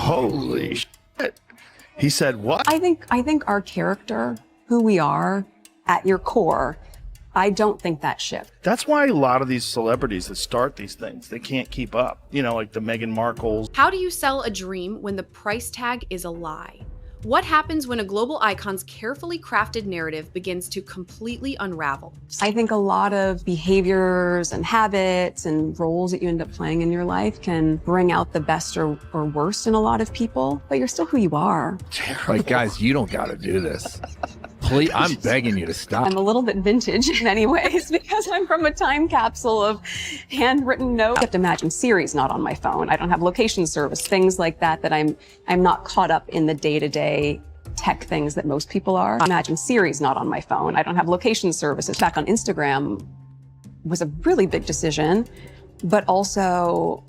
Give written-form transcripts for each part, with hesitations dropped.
Holy shit. He said what? I think our character, who we are at your core, I don't think that ship. That's why a lot of these celebrities that start these things, they can't keep up. You know, like the Meghan Markles. How do you sell a dream when the price tag is a lie? What happens when a global icon's carefully crafted narrative begins to completely unravel? I think a lot of behaviors and habits and roles that you end up playing in your life can bring out the best or worst in a lot of people, but you're still who you are. Like, guys, you don't got to do this. Please, I'm begging you to stop. I'm a little bit vintage in many ways because I'm from a time capsule of handwritten notes. I have to imagine Siri's not on my phone. I don't have location service, things like that, that I'm not caught up in the day-to-day tech things that most people are. Imagine Siri's not on my phone. I don't have location services. Back on Instagram was a really big decision, but also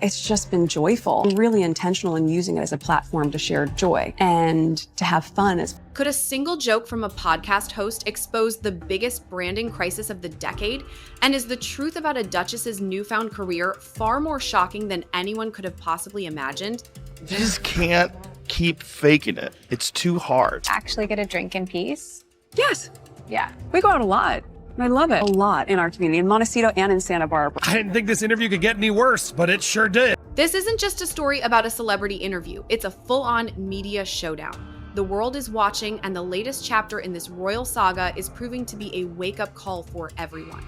it's just been joyful. I'm really intentional in using it as a platform to share joy and to have fun. Could a single joke from a podcast host expose the biggest branding crisis of the decade? And is the truth about a duchess's newfound career far more shocking than anyone could have possibly imagined? You just can't keep faking it. It's too hard. Actually get a drink in peace? Yes, Yeah. we go out a lot. I love it a lot in our community, in Montecito and in Santa Barbara. I didn't think this interview could get any worse, but it sure did. This isn't just a story about a celebrity interview. It's a full-on media showdown. The world is watching, and the latest chapter in this royal saga is proving to be a wake-up call for everyone.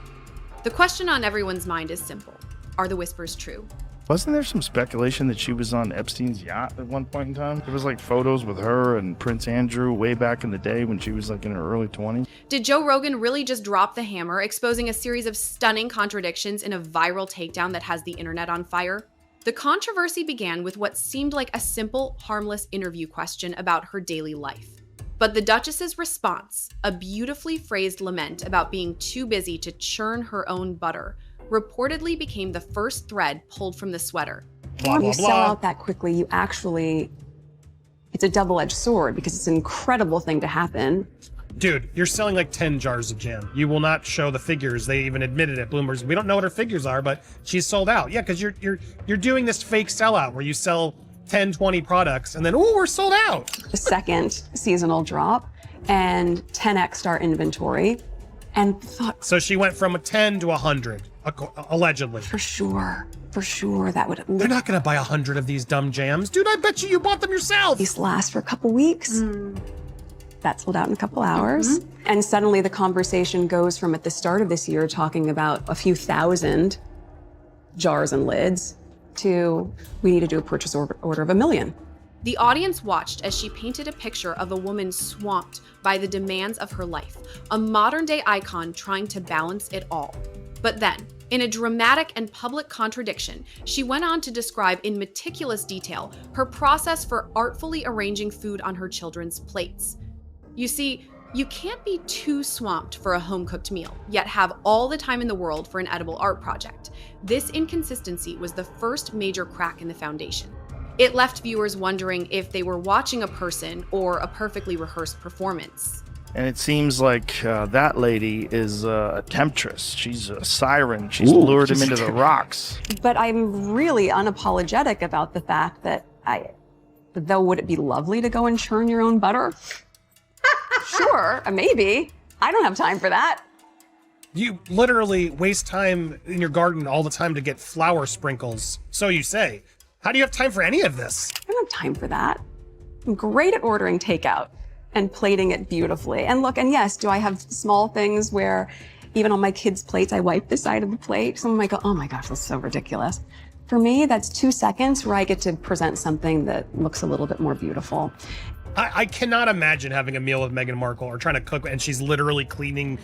The question on everyone's mind is simple. Are the whispers true? Wasn't there some speculation that she was on Epstein's yacht at one point in time? There was like photos with her and Prince Andrew way back in the day when she was like in her early 20s. Did Joe Rogan really just drop the hammer, exposing a series of stunning contradictions in a viral takedown that has the internet on fire? The controversy began with what seemed like a simple, harmless interview question about her daily life. But the Duchess's response, a beautifully phrased lament about being too busy to churn her own butter, reportedly became the first thread pulled from the sweater. When you sell out that quickly, you actually, it's a double-edged sword because it's an incredible thing to happen. Dude, you're selling like 10 jars of jam. You will not show the figures. They even admitted at Bloomberg's. We don't know what her figures are, but she's sold out. Yeah, because you're doing this fake sellout where you sell 10, 20 products and then, oh, we're sold out. The second seasonal drop and 10x our inventory and thought, So she went from a 10 to 100, allegedly. for sure, that would at They're not going to buy 100 of these dumb jams. Dude, I bet you bought them yourself. least last for a couple weeks. That sold out in a couple hours. And suddenly the conversation goes from at the start of this year talking about a few thousand jars and lids to we need to do a purchase order of 1 million. The audience watched as she painted a picture of a woman swamped by the demands of her life, a modern-day icon trying to balance it all. But then, in a dramatic and public contradiction, she went on to describe in meticulous detail her process for artfully arranging food on her children's plates. You see, you can't be too swamped for a home-cooked meal, yet have all the time in the world for an edible art project. This inconsistency was the first major crack in the foundation. It left viewers wondering if they were watching a person or a perfectly rehearsed performance. And it seems like that lady is a temptress. She's a siren. She's lured him into the rocks. But I'm really unapologetic about the fact that though would it be lovely to go and churn your own butter? Sure, maybe. I don't have time for that. You literally waste time in your garden all the time to get flour sprinkles, so you say. How do you have time for any of this? I don't have time for that. I'm great at ordering takeout and plating it beautifully. And look, and yes, do I have small things where even on my kids' plates, I wipe the side of the plate? Someone might go, oh my gosh, that's so ridiculous. For me, that's 2 seconds where I get to present something that looks a little bit more beautiful. I cannot imagine having a meal with Meghan Markle or trying to cook and she's literally cleaning,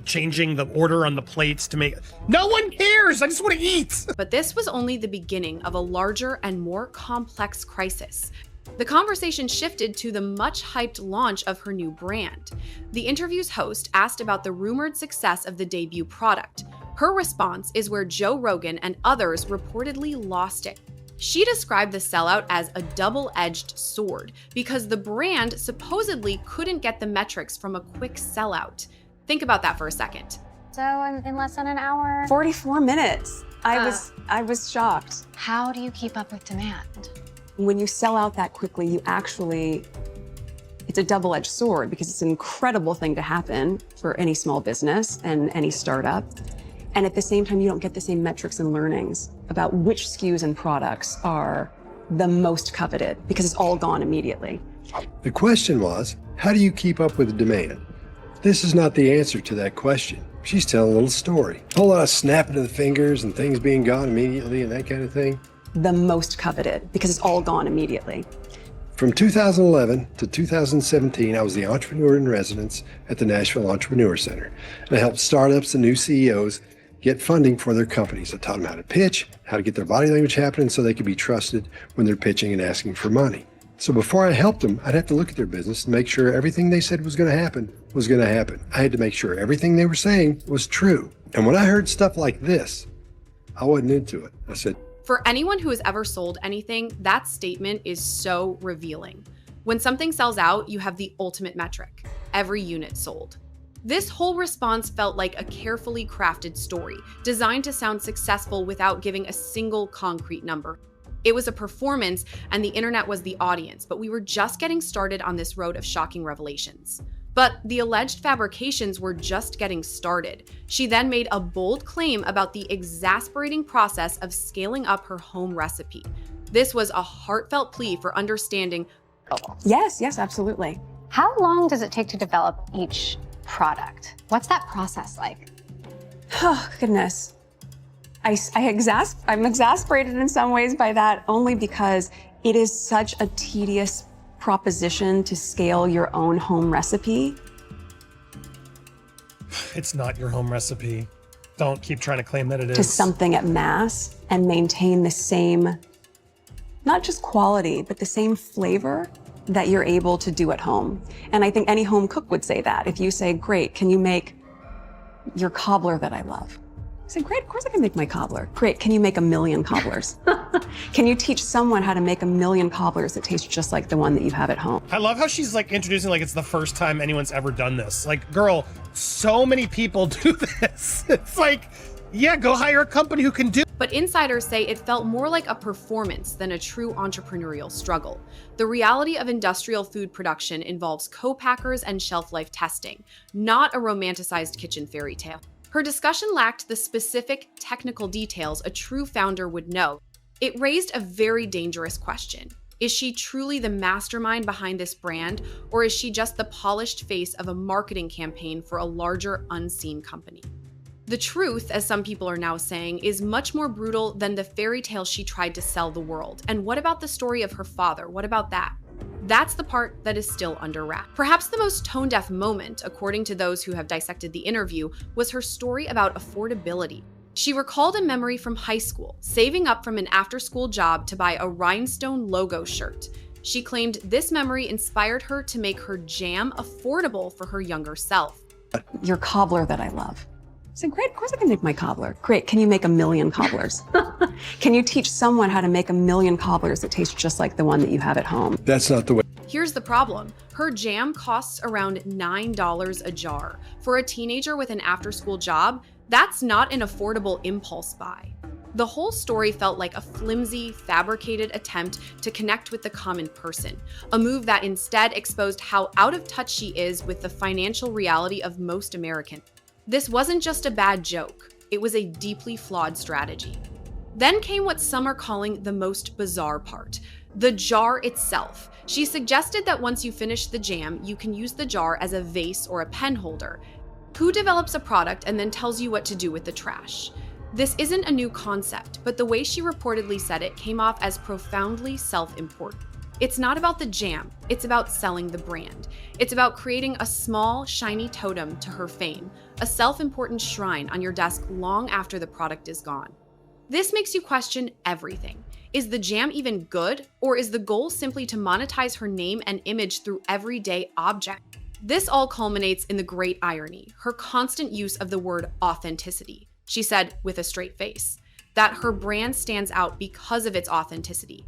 changing the order on the plates to make. No one cares. I just want to eat. But this was only the beginning of a larger and more complex crisis. The conversation shifted to the much-hyped launch of her new brand. The interview's host asked about the rumored success of the debut product. Her response is where Joe Rogan and others reportedly lost it. She described the sellout as a double-edged sword because the brand supposedly couldn't get the metrics from a quick sellout. Think about that for a second. So in less than an hour? 44 minutes. I was shocked. How do you keep up with demand? When you sell out that quickly, it's a double-edged sword because it's an incredible thing to happen for any small business and any startup. And at the same time, you don't get the same metrics and learnings about which SKUs and products are the most coveted because it's all gone immediately. The question was, how do you keep up with the demand? This is not the answer to that question. She's telling a little story. A whole lot of snapping of the fingers and things being gone immediately and that kind of thing. The most coveted because it's all gone immediately. From 2011 to 2017, I was the entrepreneur in residence at the Nashville Entrepreneur Center. And I helped startups and new CEOs get funding for their companies. I taught them how to pitch, how to get their body language happening so they could be trusted when they're pitching and asking for money. So before I helped them, I'd have to look at their business and make sure everything they said was going to happen was going to happen. I had to make sure everything they were saying was true. And when I heard stuff like this, I wasn't into it. I said, For anyone who has ever sold anything, that statement is so revealing. When something sells out, you have the ultimate metric, every unit sold. This whole response felt like a carefully crafted story, designed to sound successful without giving a single concrete number. It was a performance and the internet was the audience, but we were just getting started on this road of shocking revelations. But the alleged fabrications were just getting started. She then made a bold claim about the exasperating process of scaling up her home recipe. This was a heartfelt plea for understanding. Yes, absolutely. How long does it take to develop each product? What's that process like? Oh, goodness. I'm exasperated in some ways by that only because it is such a tedious proposition to scale your own home recipe. It's not your home recipe. Don't keep trying to claim that it is. To something at mass and maintain the same, not just quality, but the same flavor that you're able to do at home. And I think any home cook would say that. If you say, great, can you make your cobbler that I love? I say, great, of course I can make my cobbler. Great, can you make 1,000,000 cobblers? Can you teach someone how to make 1,000,000 cobblers that taste just like the one that you have at home? I love how she's like introducing like it's the first time anyone's ever done this. Like, girl, so many people do this. It's like, yeah, go hire a company who can do. But insiders say it felt more like a performance than a true entrepreneurial struggle. The reality of industrial food production involves co-packers and shelf life testing, not a romanticized kitchen fairy tale. Her discussion lacked the specific technical details a true founder would know. It raised a very dangerous question. Is she truly the mastermind behind this brand, or is she just the polished face of a marketing campaign for a larger, unseen company? The truth, as some people are now saying, is much more brutal than the fairy tale she tried to sell the world. And what about the story of her father? What about that? That's the part that is still under wraps. Perhaps the most tone-deaf moment, according to those who have dissected the interview, was her story about affordability. She recalled a memory from high school, saving up from an after-school job to buy a rhinestone logo shirt. She claimed this memory inspired her to make her jam affordable for her younger self. Your cobbler that I love. I said, great, of course I can make my cobbler. Great, can you make 1,000,000 cobblers? Can you teach someone how to make 1,000,000 cobblers that taste just like the one that you have at home? that's not the way. Here's the problem. Her jam costs around $9 a jar. For a teenager with an after-school job, that's not an affordable impulse buy. The whole story felt like a flimsy, fabricated attempt to connect with the common person, a move that instead exposed how out of touch she is with the financial reality of most Americans. This wasn't just a bad joke, it was a deeply flawed strategy. Then came what some are calling the most bizarre part, the jar itself. She suggested that once you finish the jam, you can use the jar as a vase or a pen holder. Who develops a product and then tells you what to do with the trash? This isn't a new concept, but the way she reportedly said it came off as profoundly self-important. It's not about the jam, it's about selling the brand. It's about creating a small, shiny totem to her fame, a self-important shrine on your desk long after the product is gone. This makes you question everything. Is the jam even good, or is the goal simply to monetize her name and image through everyday objects? This all culminates in the great irony, her constant use of the word authenticity. She said, with a straight face, that her brand stands out because of its authenticity.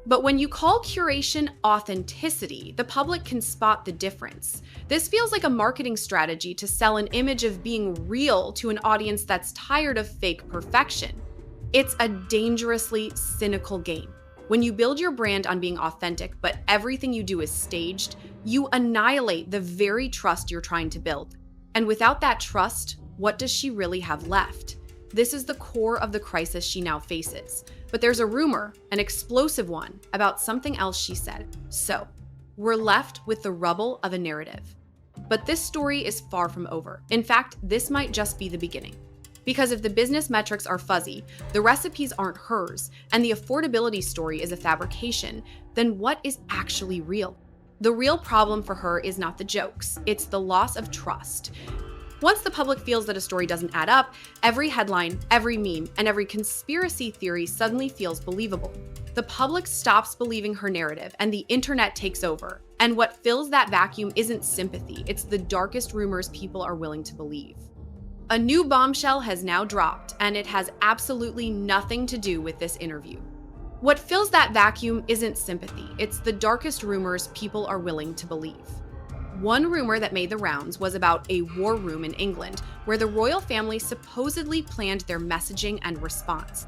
But when you call curation authenticity, the public can spot the difference. This feels like a marketing strategy to sell an image of being real to an audience that's tired of fake perfection. It's a dangerously cynical game. When you build your brand on being authentic, but everything you do is staged, you annihilate the very trust you're trying to build. And without that trust, what does she really have left? This is the core of the crisis she now faces. But there's a rumor, an explosive one, about something else she said. So, we're left with the rubble of a narrative. But this story is far from over. In fact, this might just be the beginning. Because if the business metrics are fuzzy, the recipes aren't hers, and the affordability story is a fabrication, then what is actually real? The real problem for her is not the jokes, it's the loss of trust. Once the public feels that a story doesn't add up, every headline, every meme, and every conspiracy theory suddenly feels believable. The public stops believing her narrative, and the internet takes over. And what fills that vacuum isn't sympathy, it's the darkest rumors people are willing to believe. A new bombshell has now dropped, and it has absolutely nothing to do with this interview. What fills that vacuum isn't sympathy, it's the darkest rumors people are willing to believe. One rumor that made the rounds was about a war room in England, where the royal family supposedly planned their messaging and response.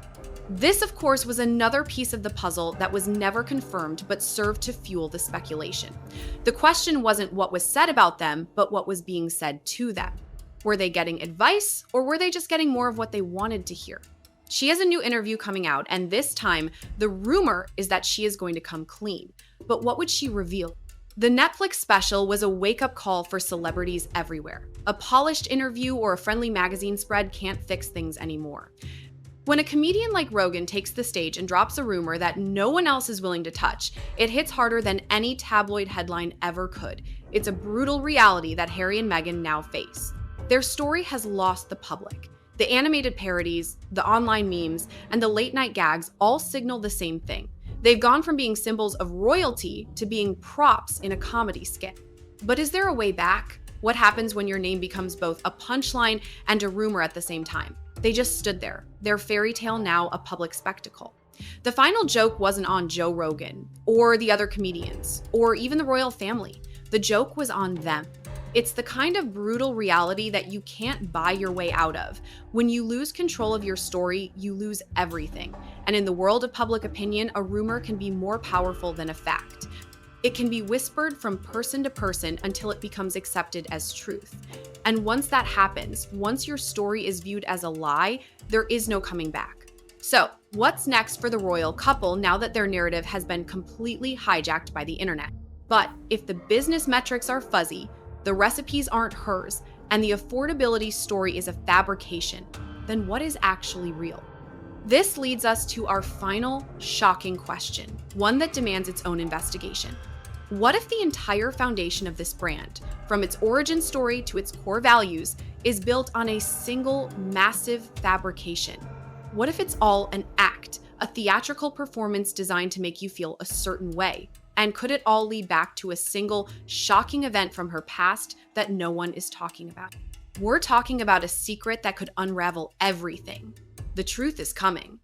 This, of course, was another piece of the puzzle that was never confirmed but served to fuel the speculation. The question wasn't what was said about them, but what was being said to them. Were they getting advice, or were they just getting more of what they wanted to hear? She has a new interview coming out, and this time, the rumor is that she is going to come clean. But what would she reveal? The Netflix special was a wake-up call for celebrities everywhere. A polished interview or a friendly magazine spread can't fix things anymore. When a comedian like Rogan takes the stage and drops a rumor that no one else is willing to touch, it hits harder than any tabloid headline ever could. It's a brutal reality that Harry and Meghan now face. Their story has lost the public. The animated parodies, the online memes, and the late-night gags all signal the same thing. They've gone from being symbols of royalty to being props in a comedy skit. But is there a way back? What happens when your name becomes both a punchline and a rumor at the same time? They just stood there, their fairy tale now a public spectacle. The final joke wasn't on Joe Rogan, or the other comedians, or even the royal family. The joke was on them. It's the kind of brutal reality that you can't buy your way out of. When you lose control of your story, you lose everything. And in the world of public opinion, a rumor can be more powerful than a fact. It can be whispered from person to person until it becomes accepted as truth. And once that happens, once your story is viewed as a lie, there is no coming back. So, what's next for the royal couple now that their narrative has been completely hijacked by the internet? But if the business metrics are fuzzy, the recipes aren't hers, and the affordability story is a fabrication, then what is actually real? This leads us to our final shocking question, one that demands its own investigation. What if the entire foundation of this brand, from its origin story to its core values, is built on a single massive fabrication? What if it's all an act, a theatrical performance designed to make you feel a certain way? And could it all lead back to a single shocking event from her past that no one is talking about? We're talking about a secret that could unravel everything. The truth is coming.